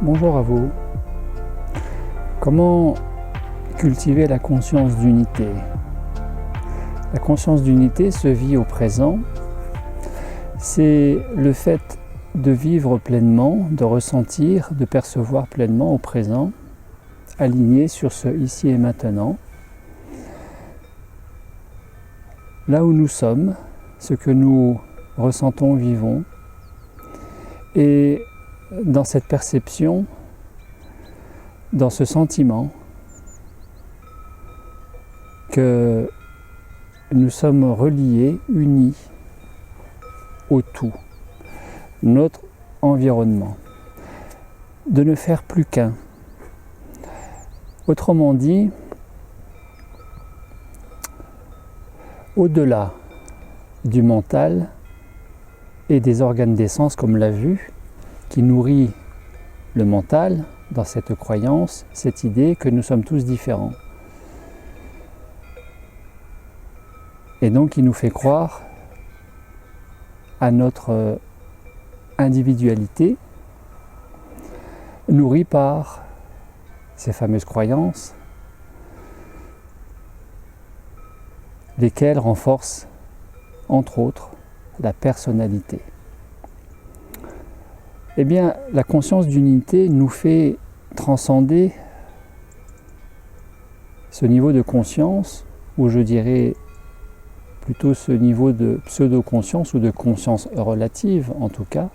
Bonjour à vous. Comment cultiver la conscience d'unité? La conscience d'unité se vit au présent. C'est le fait de vivre pleinement, de ressentir, de percevoir pleinement au présent, aligné sur ce ici et maintenant. Là où nous sommes, ce que nous ressentons, vivons, et dans cette perception, dans ce sentiment que nous sommes reliés, unis au tout, notre environnement, de ne faire plus qu'un. Autrement dit, au-delà du mental et des organes des sens comme la vue, qui nourrit le mental dans cette croyance, cette idée que nous sommes tous différents. Et donc il nous fait croire à notre individualité, nourrie par ces fameuses croyances, lesquelles renforcent, entre autres, la personnalité. Eh bien, la conscience d'unité nous fait transcender ce niveau de conscience, ou je dirais plutôt ce niveau de pseudo-conscience ou de conscience relative en tout cas,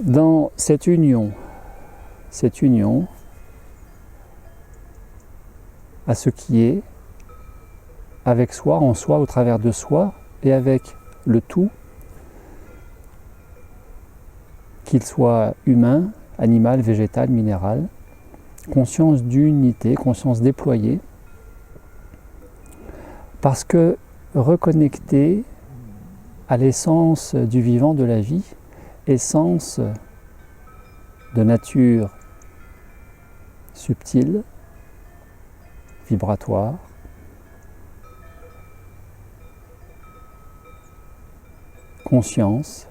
dans cette union à ce qui est, avec soi, en soi, au travers de soi, et avec le tout, qu'il soit humain, animal, végétal, minéral, conscience d'unité, conscience déployée, parce que reconnecté à l'essence du vivant, de la vie, essence de nature subtile, vibratoire, conscience,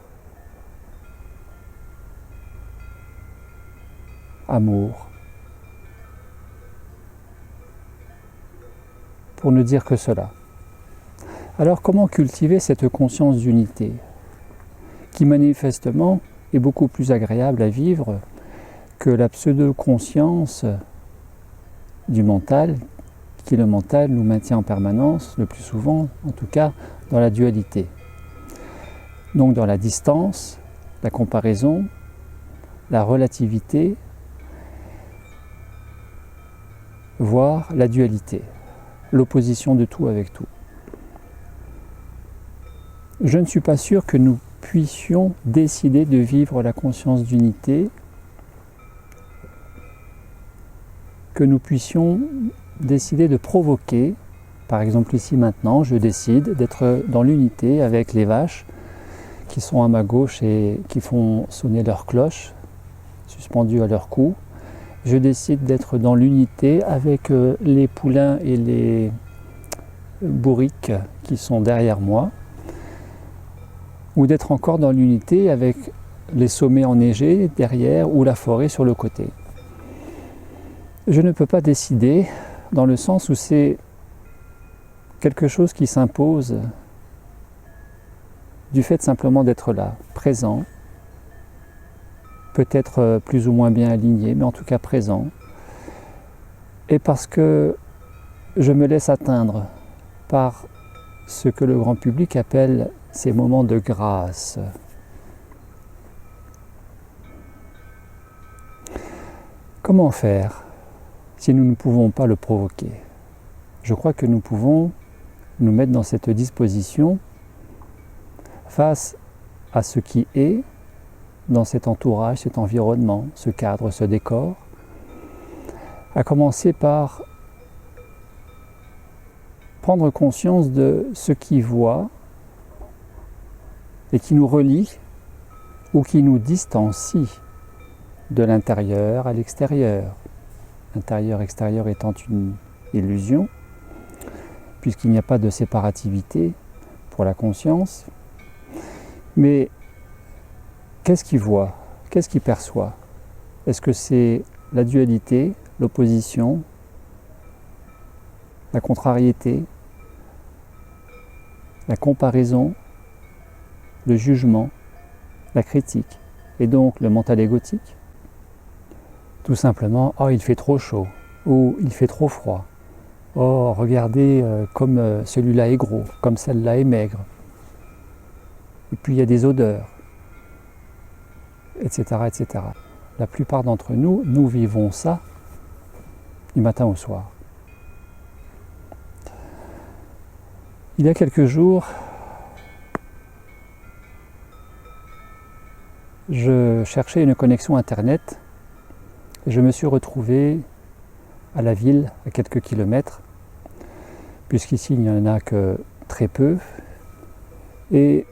amour, pour ne dire que cela. Alors comment cultiver cette conscience d'unité, qui manifestement est beaucoup plus agréable à vivre que la pseudo-conscience du mental, qui le mental nous maintient en permanence, le plus souvent, en tout cas, dans la dualité. Donc dans la distance, la comparaison, la relativité, voire la dualité, l'opposition de tout avec tout. Je ne suis pas sûr que nous puissions décider de vivre la conscience d'unité, que nous puissions décider de provoquer, par exemple ici maintenant, je décide d'être dans l'unité avec les vaches qui sont à ma gauche et qui font sonner leurs cloches, suspendues à leur cou. Je décide d'être dans l'unité avec les poulains et les bourriques qui sont derrière moi, ou d'être encore dans l'unité avec les sommets enneigés derrière ou la forêt sur le côté. Je ne peux pas décider dans le sens où c'est quelque chose qui s'impose du fait simplement d'être là, présent, peut-être plus ou moins bien aligné, mais en tout cas présent, et parce que je me laisse atteindre par ce que le grand public appelle ces moments de grâce. Comment faire si nous ne pouvons pas le provoquer? Je crois que nous pouvons nous mettre dans cette disposition face à ce qui est dans cet entourage, cet environnement, ce cadre, ce décor, à commencer par prendre conscience de ce qui voit et qui nous relie ou qui nous distancie de l'intérieur à l'extérieur. Intérieur-extérieur étant une illusion, puisqu'il n'y a pas de séparativité pour la conscience. Mais qu'est-ce qu'il voit? qu'est-ce qu'il perçoit? Est-ce que c'est la dualité, l'opposition, la contrariété, la comparaison, le jugement, la critique, et donc le mental égotique? Tout simplement, oh il fait trop chaud, ou il fait trop froid, oh regardez comme celui-là est gros, comme celle-là est maigre, et puis il y a des odeurs, etc., etc. La plupart d'entre nous, nous vivons ça du matin au soir. Il y a quelques jours, je cherchais une connexion internet et je me suis retrouvé à la ville, à quelques kilomètres, puisqu'ici il n'y en a que très peu, et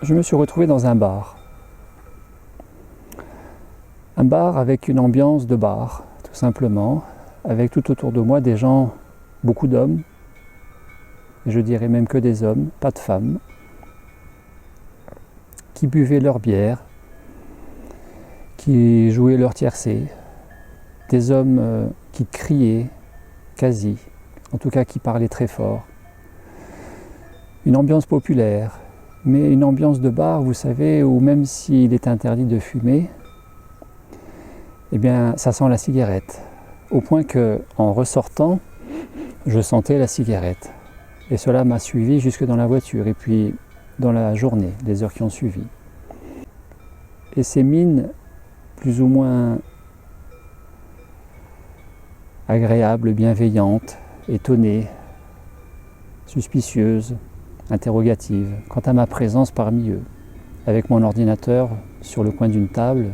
je me suis retrouvé dans un bar. Un bar avec une ambiance de bar, tout simplement, avec tout autour de moi des gens, beaucoup d'hommes, et je dirais même que des hommes, pas de femmes, qui buvaient leur bière, qui jouaient leur tiercé, des hommes qui criaient, quasi, en tout cas qui parlaient très fort. Une ambiance populaire, mais une ambiance de bar, vous savez, où même s'il est interdit de fumer, eh bien, ça sent la cigarette. Au point que, en ressortant, je sentais la cigarette. Et cela m'a suivi jusque dans la voiture, et puis dans la journée, les heures qui ont suivi. Et ces mines, plus ou moins agréables, bienveillantes, étonnées, suspicieuses, interrogatives, quant à ma présence parmi eux, avec mon ordinateur sur le coin d'une table,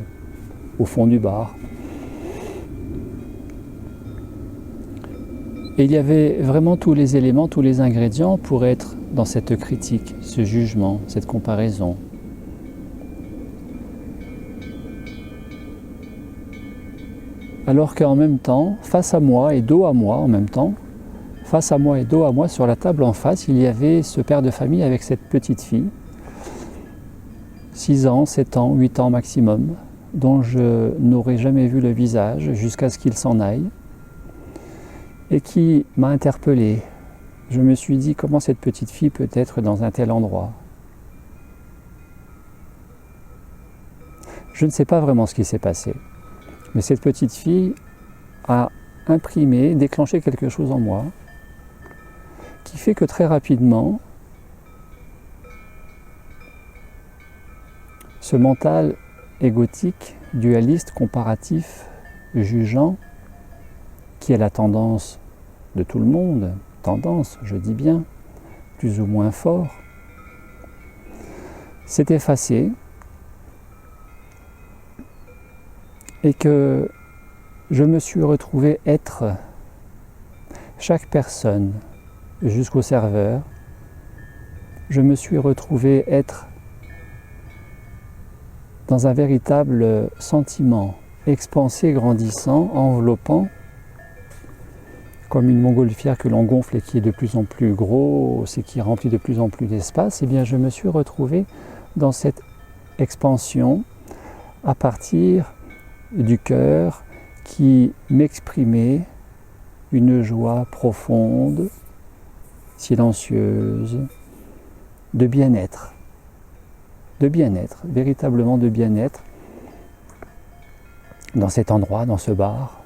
au fond du bar. Et il y avait vraiment tous les éléments, tous les ingrédients pour être dans cette critique, ce jugement, cette comparaison. Alors qu'en même temps, face à moi et dos à moi en même temps, face à moi et dos à moi, sur la table en face, il y avait ce père de famille avec cette petite fille, 6 ans, 7 ans, 8 ans maximum, dont je n'aurais jamais vu le visage jusqu'à ce qu'il s'en aille, et qui m'a interpellé. Je me suis dit, comment cette petite fille peut être dans un tel endroit? Je ne sais pas vraiment ce qui s'est passé, mais cette petite fille a imprimé, déclenché quelque chose en moi, qui fait que très rapidement, ce mental égotique, dualiste, comparatif, jugeant, qui est la tendance de tout le monde, tendance, je dis bien, plus ou moins fort, s'est effacé et que je me suis retrouvé être chaque personne jusqu'au serveur, je me suis retrouvé être dans un véritable sentiment expansé, grandissant, enveloppant, comme une montgolfière que l'on gonfle et qui est de plus en plus grosse et qui remplit de plus en plus d'espace, eh bien je me suis retrouvé dans cette expansion à partir du cœur qui m'exprimait une joie profonde, silencieuse, de bien-être, véritablement de bien-être dans cet endroit, dans ce bar.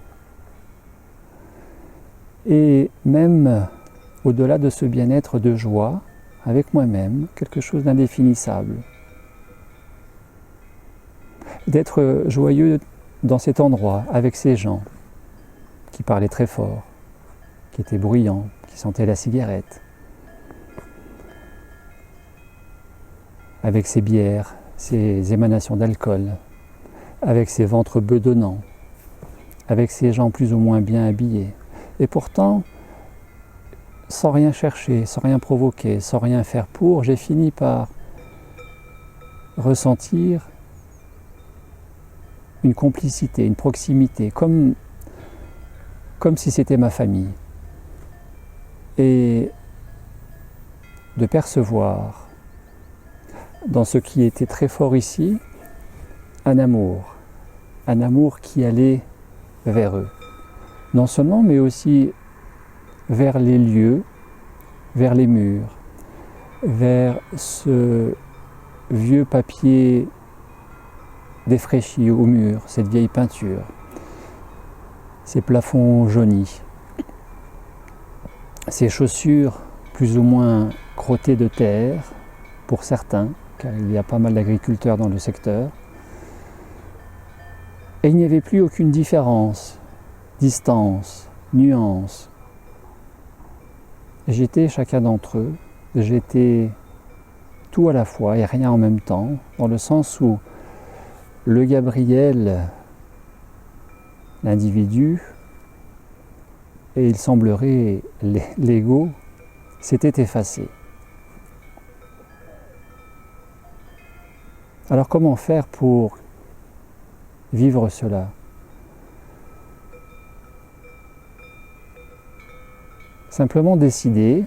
Et même au-delà de ce bien-être de joie, avec moi-même, quelque chose d'indéfinissable. D'être joyeux dans cet endroit, avec ces gens qui parlaient très fort, qui étaient bruyants, qui sentaient la cigarette, avec ces bières, ces émanations d'alcool, avec ces ventres bedonnants, avec ces gens plus ou moins bien habillés. Et pourtant, sans rien chercher, sans rien provoquer, sans rien faire pour, j'ai fini par ressentir une complicité, une proximité, comme si c'était ma famille. Et de percevoir dans ce qui était très fort ici, un amour qui allait vers eux. Non seulement, mais aussi vers les lieux, vers les murs, vers ce vieux papier défraîchi au mur, cette vieille peinture, ces plafonds jaunis, ces chaussures plus ou moins crottées de terre, pour certains, car il y a pas mal d'agriculteurs dans le secteur. Et il n'y avait plus aucune différence, distance, nuance. J'étais chacun d'entre eux, j'étais tout à la fois et rien en même temps, dans le sens où le Gabriel, l'individu, et il semblerait l'ego, s'était effacé. Alors comment faire pour vivre cela? Simplement décider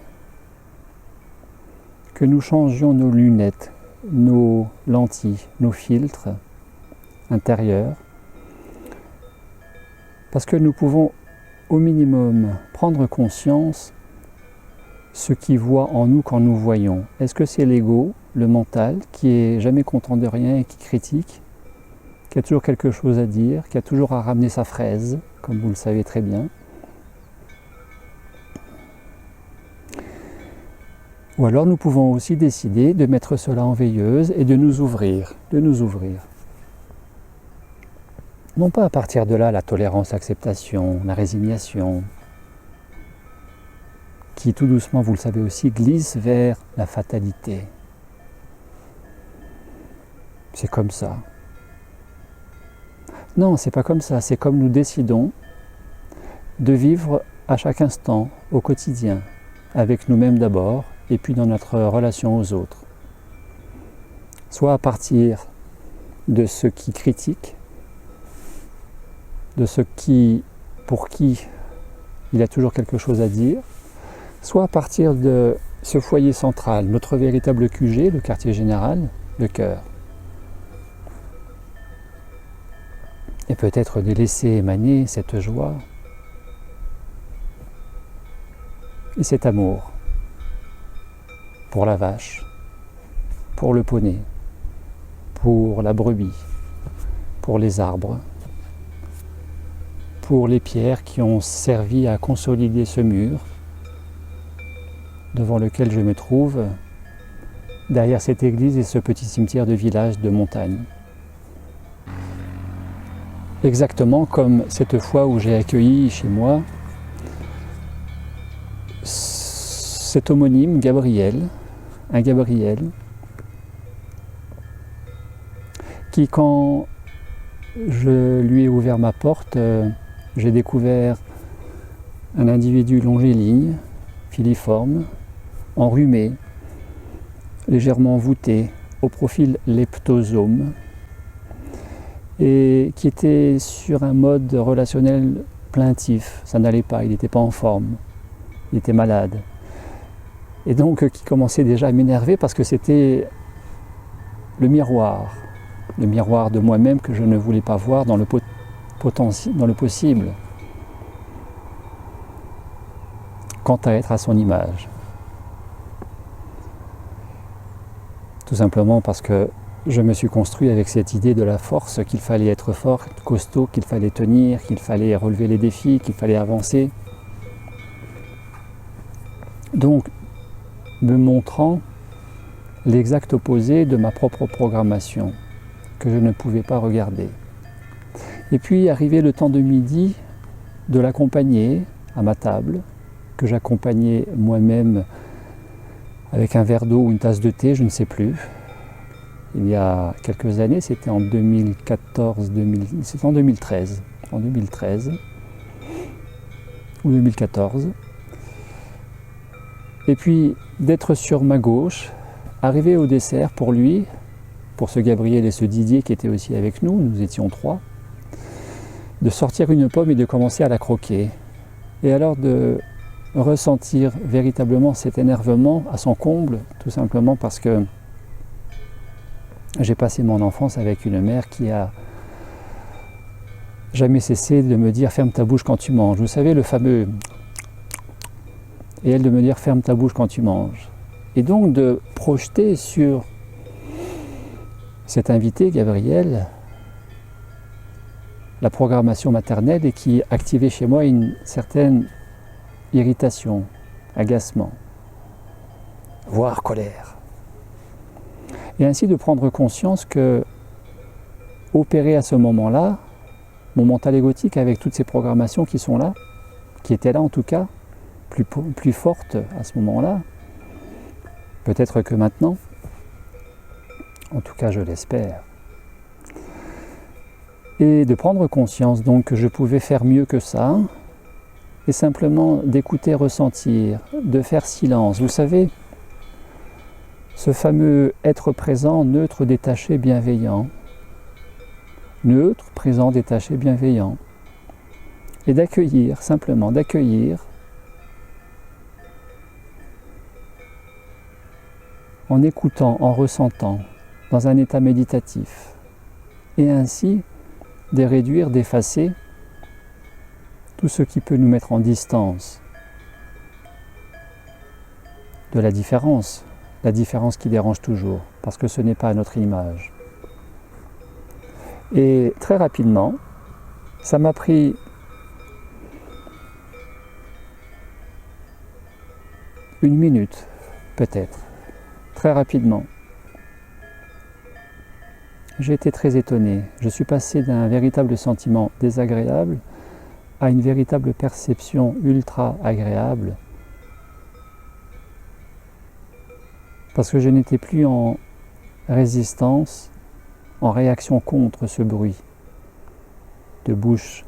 que nous changions nos lunettes, nos lentilles, nos filtres intérieurs, parce que nous pouvons au minimum prendre conscience ce qui voit en nous quand nous voyons. Est-ce que c'est l'ego, le mental, qui est jamais content de rien et qui critique, qui a toujours quelque chose à dire, qui a toujours à ramener sa fraise, comme vous le savez très bien? Ou alors nous pouvons aussi décider de mettre cela en veilleuse et de nous ouvrir, Non pas à partir de là la tolérance, l'acceptation, la résignation, qui tout doucement, vous le savez aussi, glisse vers la fatalité. C'est comme ça. Non, c'est pas comme ça, c'est comme nous décidons de vivre à chaque instant, au quotidien, avec nous-mêmes d'abord, et puis dans notre relation aux autres. Soit à partir de ceux qui critiquent, de ceux pour qui il y a toujours quelque chose à dire, soit à partir de ce foyer central, notre véritable QG, le quartier général, le cœur. Et peut-être de laisser émaner cette joie et cet amour pour la vache, pour le poney, pour la brebis, pour les arbres, pour les pierres qui ont servi à consolider ce mur devant lequel je me trouve, derrière cette église et ce petit cimetière de village de montagne. Exactement comme cette fois où j'ai accueilli chez moi cet homonyme Gabriel, un Gabriel, qui quand je lui ai ouvert ma porte, j'ai découvert un individu longiligne, filiforme, enrhumé, légèrement voûté, au profil leptosome, et qui était sur un mode relationnel plaintif. Ça n'allait pas, il n'était pas en forme, il était malade. Et donc qui commençait déjà à m'énerver parce que c'était le miroir de moi-même que je ne voulais pas voir dans le possible, quant à être à son image. Tout simplement parce que je me suis construit avec cette idée de la force, qu'il fallait être fort, costaud, qu'il fallait tenir, qu'il fallait relever les défis, qu'il fallait avancer. Donc, me montrant l'exact opposé de ma propre programmation, que je ne pouvais pas regarder. Et puis, arrivé le temps de midi, de l'accompagner à ma table, que j'accompagnais moi-même avec un verre d'eau ou une tasse de thé, je ne sais plus. Il y a quelques années, c'était en 2014, c'était en 2013 ou 2014. Et puis d'être sur ma gauche, arrivé au dessert pour lui, pour ce Gabriel et ce Didier qui étaient aussi avec nous, nous étions 3, de sortir une pomme et de commencer à la croquer. Et alors de ressentir véritablement cet énervement à son comble, tout simplement parce que J'ai passé mon enfance avec une mère qui a jamais cessé de me dire ferme ta bouche quand tu manges. Vous savez, le fameux et elle de me dire ferme ta bouche quand tu manges. Et donc de projeter sur cet invité, Gabriel, la programmation maternelle et qui activait chez moi une certaine irritation, agacement, voire colère. Et ainsi de prendre conscience que, opéré à ce moment-là, mon mental égotique avec toutes ces programmations qui sont là, qui étaient là en tout cas, plus fortes à ce moment-là, peut-être que maintenant, en tout cas je l'espère, et de prendre conscience donc que je pouvais faire mieux que ça, et simplement d'écouter, ressentir, de faire silence. Vous savez, ce fameux être présent, neutre, détaché, bienveillant, neutre, présent, détaché, bienveillant, et d'accueillir, simplement d'accueillir, en écoutant, en ressentant, dans un état méditatif, et ainsi de réduire, d'effacer tout ce qui peut nous mettre en distance de la différence qui dérange toujours, parce que ce n'est pas à notre image. Et très rapidement, ça m'a pris une minute, peut-être, très rapidement. J'ai été très étonné. Je suis passé d'un véritable sentiment désagréable à une véritable perception ultra agréable, parce que je n'étais plus en résistance, en réaction contre ce bruit de bouche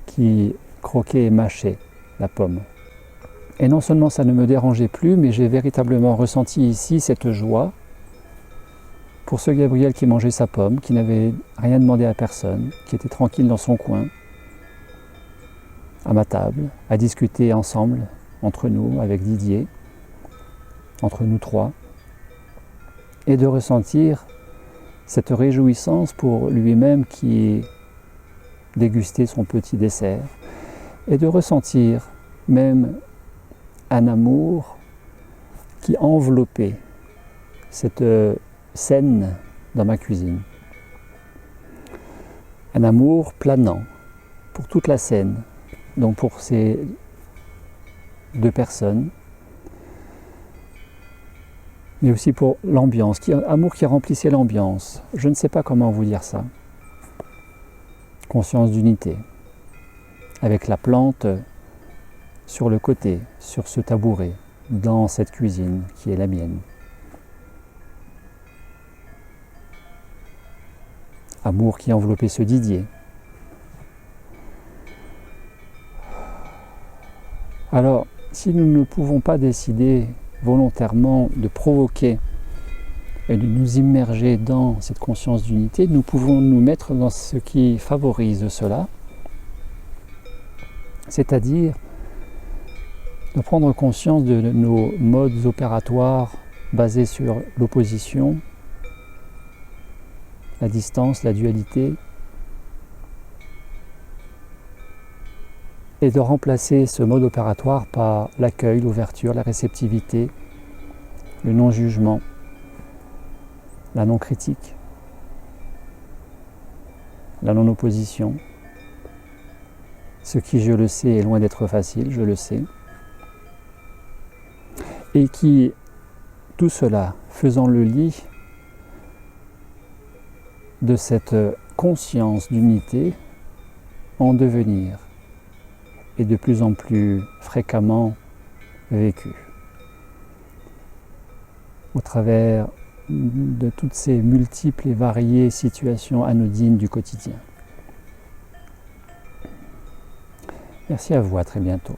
qui croquait et mâchait la pomme. Et non seulement ça ne me dérangeait plus, mais j'ai véritablement ressenti ici cette joie pour ce Gabriel qui mangeait sa pomme, qui n'avait rien demandé à personne, qui était tranquille dans son coin, à ma table, à discuter ensemble, entre nous, avec Didier, entre nous trois, et de ressentir cette réjouissance pour lui-même qui dégustait son petit dessert, et de ressentir même un amour qui enveloppait cette scène dans ma cuisine. Un amour planant pour toute la scène, donc pour ces deux personnes, mais aussi pour l'ambiance, amour qui remplissait l'ambiance. Je ne sais pas comment vous dire ça. Conscience d'unité, avec la plante sur le côté, sur ce tabouret, dans cette cuisine qui est la mienne. Amour qui enveloppait ce Didier. Alors, si nous ne pouvons pas décider volontairement de provoquer et de nous immerger dans cette conscience d'unité, nous pouvons nous mettre dans ce qui favorise cela, c'est-à-dire de prendre conscience de nos modes opératoires basés sur l'opposition, la distance, la dualité, et de remplacer ce mode opératoire par l'accueil, l'ouverture, la réceptivité, le non-jugement, la non-critique, la non-opposition, ce qui, je le sais, est loin d'être facile, je le sais, et qui, tout cela, faisant le lit de cette conscience d'unité en devenir et de plus en plus fréquemment vécu au travers de toutes ces multiples et variées situations anodines du quotidien. Merci à vous, à très bientôt.